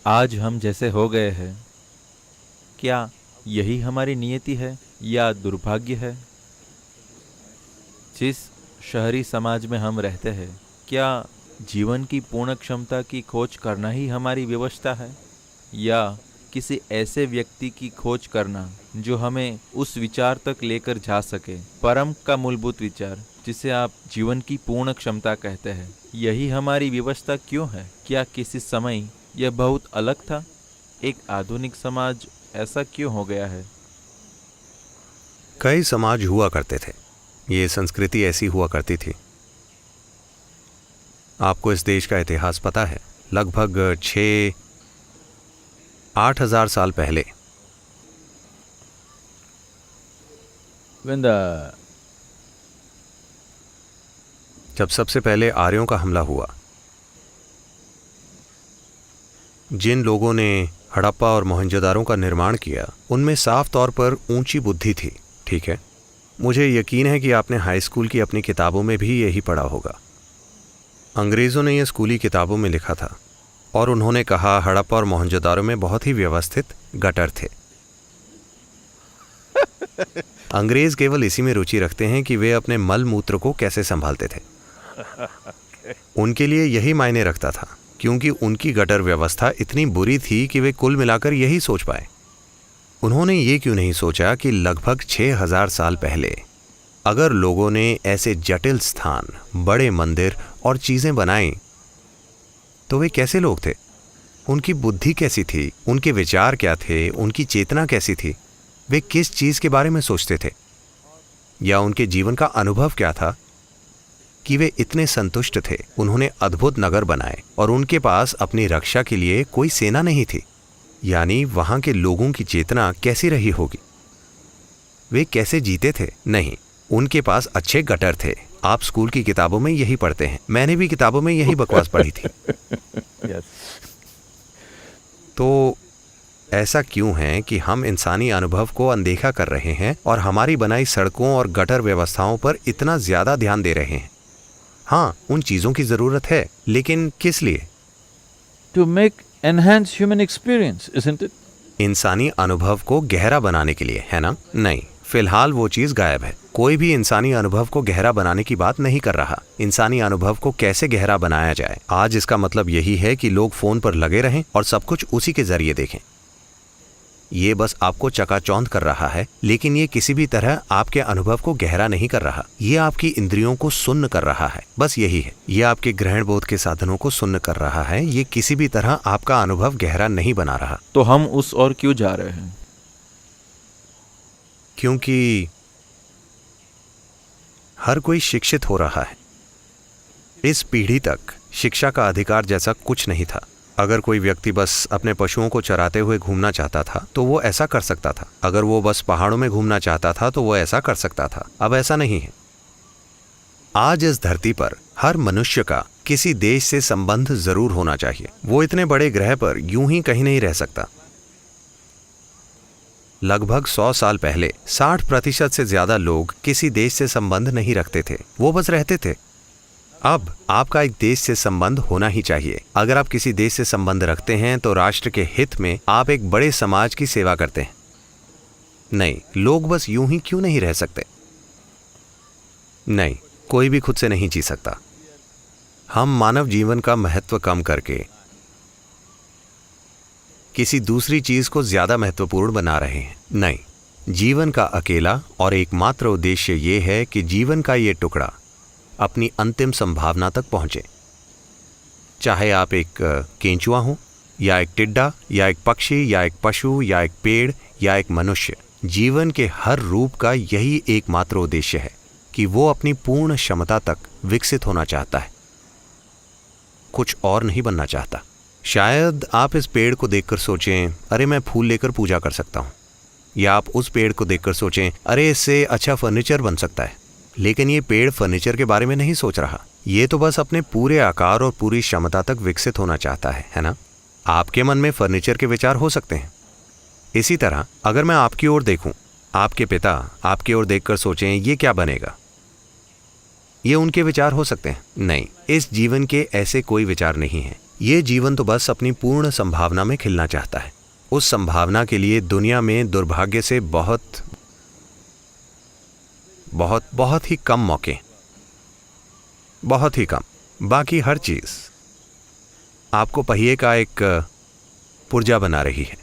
आज हम जैसे हो गए हैं, क्या यही हमारी नियति है या दुर्भाग्य है? जिस शहरी समाज में हम रहते हैं, क्या जीवन की पूर्ण क्षमता की खोज करना ही हमारी व्यवस्था है, या किसी ऐसे व्यक्ति की खोज करना जो हमें उस विचार तक लेकर जा सके, परम का मूलभूत विचार जिसे आप जीवन की पूर्ण क्षमता कहते हैं? यही हमारी व्यवस्था क्यों है? क्या किसी समय यह बहुत अलग था? एक आधुनिक समाज ऐसा क्यों हो गया है? कई समाज हुआ करते थे। ये संस्कृति ऐसी हुआ करती थी। आपको इस देश का इतिहास पता है? लगभग 6-8 हजार साल पहले When the जब सबसे पहले आर्यों का हमला हुआ, जिन लोगों ने हड़प्पा और मोहनजोदारो का निर्माण किया, उनमें साफ तौर पर ऊंची बुद्धि थी। ठीक है, मुझे यकीन है कि आपने हाई स्कूल की अपनी किताबों में भी यही पढ़ा होगा। अंग्रेज़ों ने यह स्कूली किताबों में लिखा था और उन्होंने कहा हड़प्पा और मोहनजोदारो में बहुत ही व्यवस्थित गटर थे। अंग्रेज केवल इसी में रुचि रखते हैं कि वे अपने मल मूत्र को कैसे संभालते थे। उनके लिए यही मायने रखता था, क्योंकि उनकी गटर व्यवस्था इतनी बुरी थी कि वे कुल मिलाकर यही सोच पाए। उन्होंने ये क्यों नहीं सोचा कि लगभग 6000 साल पहले अगर लोगों ने ऐसे जटिल स्थान, बड़े मंदिर और चीजें बनाई तो वे कैसे लोग थे, उनकी बुद्धि कैसी थी, उनके विचार क्या थे, उनकी चेतना कैसी थी, वे किस चीज के बारे में सोचते थे, या उनके जीवन का अनुभव क्या था कि वे इतने संतुष्ट थे। उन्होंने अद्भुत नगर बनाए और उनके पास अपनी रक्षा के लिए कोई सेना नहीं थी। यानी वहां के लोगों की चेतना कैसी रही होगी, वे कैसे जीते थे? नहीं, उनके पास अच्छे गटर थे। आप स्कूल की किताबों में यही पढ़ते हैं, मैंने भी किताबों में यही बकवास पढ़ी थी। yes. तो ऐसा क्यों है कि हम इंसानी अनुभव को अनदेखा कर रहे हैं और हमारी बनाई सड़कों और गटर व्यवस्थाओं पर इतना ज्यादा ध्यान दे रहे हैं? हाँ, उन चीजों की जरूरत है, लेकिन किस लिए? To make enhance human experience, isn't it? इंसानी अनुभव को गहरा बनाने के लिए, है ना? नहीं, फिलहाल वो चीज गायब है। कोई भी इंसानी अनुभव को गहरा बनाने की बात नहीं कर रहा। इंसानी अनुभव को कैसे गहरा बनाया जाए, आज इसका मतलब यही है कि लोग फोन पर लगे रहें और सब कुछ उसी के जरिए देखें। ये बस आपको चकाचौंध कर रहा है, लेकिन ये किसी भी तरह आपके अनुभव को गहरा नहीं कर रहा। ये आपकी इंद्रियों को सुन्न कर रहा है, बस यही है। ये आपके ग्रहण बोध के साधनों को सुन्न कर रहा है। ये किसी भी तरह आपका अनुभव गहरा नहीं बना रहा। तो हम उस ओर क्यों जा रहे हैं? क्योंकि हर कोई शिक्षित हो रहा है। इस पीढ़ी तक शिक्षा का अधिकार जैसा कुछ नहीं था। अगर कोई व्यक्ति बस अपने पशुओं को चराते हुए घूमना चाहता था तो वो ऐसा कर सकता था। अगर वो बस पहाड़ों में घूमना चाहता था तो वो ऐसा कर सकता था। अब ऐसा नहीं है। आज इस धरती पर हर मनुष्य का किसी देश से संबंध जरूर होना चाहिए। वो इतने बड़े ग्रह पर यूं ही कहीं नहीं रह सकता। लगभग 100 साल पहले 60% से ज्यादा लोग किसी देश से संबंध नहीं रखते थे, वो बस रहते थे। अब आपका एक देश से संबंध होना ही चाहिए। अगर आप किसी देश से संबंध रखते हैं तो राष्ट्र के हित में आप एक बड़े समाज की सेवा करते हैं। नहीं, लोग बस यूं ही क्यों नहीं रह सकते? नहीं, कोई भी खुद से नहीं जी सकता। हम मानव जीवन का महत्व कम करके किसी दूसरी चीज को ज्यादा महत्वपूर्ण बना रहे हैं। नहीं, जीवन का अकेला और एकमात्र उद्देश्य ये है कि जीवन का ये टुकड़ा अपनी अंतिम संभावना तक पहुंचे। चाहे आप एक केंचुआ हो, या एक टिड्डा, या एक पक्षी, या एक पशु, या एक पेड़, या एक मनुष्य, जीवन के हर रूप का यही एकमात्र उद्देश्य है कि वो अपनी पूर्ण क्षमता तक विकसित होना चाहता है, कुछ और नहीं बनना चाहता। शायद आप इस पेड़ को देखकर सोचें, अरे मैं फूल लेकर पूजा कर सकता हूं, या आप उस पेड़ को देखकर सोचें, अरे इससे अच्छा फर्नीचर बन सकता है। लेकिन ये पेड़ फर्नीचर के बारे में नहीं सोच रहा। ये तो बस अपने पूरे आकार और पूरी क्षमता तक विकसित होना चाहता है ना? आपके मन में फर्नीचर के विचार हो सकते हैं। इसी तरह अगर मैं आपकी ओर देखूं, आपके पिता आपकी ओर देखकर सोचें ये क्या बनेगा, ये उनके विचार हो सकते हैं। नहीं, इस जीवन के ऐसे कोई विचार नहीं है। ये जीवन तो बस अपनी पूर्ण संभावना में खिलना चाहता है। उस संभावना के लिए दुनिया में दुर्भाग्य से बहुत बहुत बहुत ही कम मौके, बहुत ही कम। बाकी हर चीज आपको पहिए का एक पुर्जा बना रही है।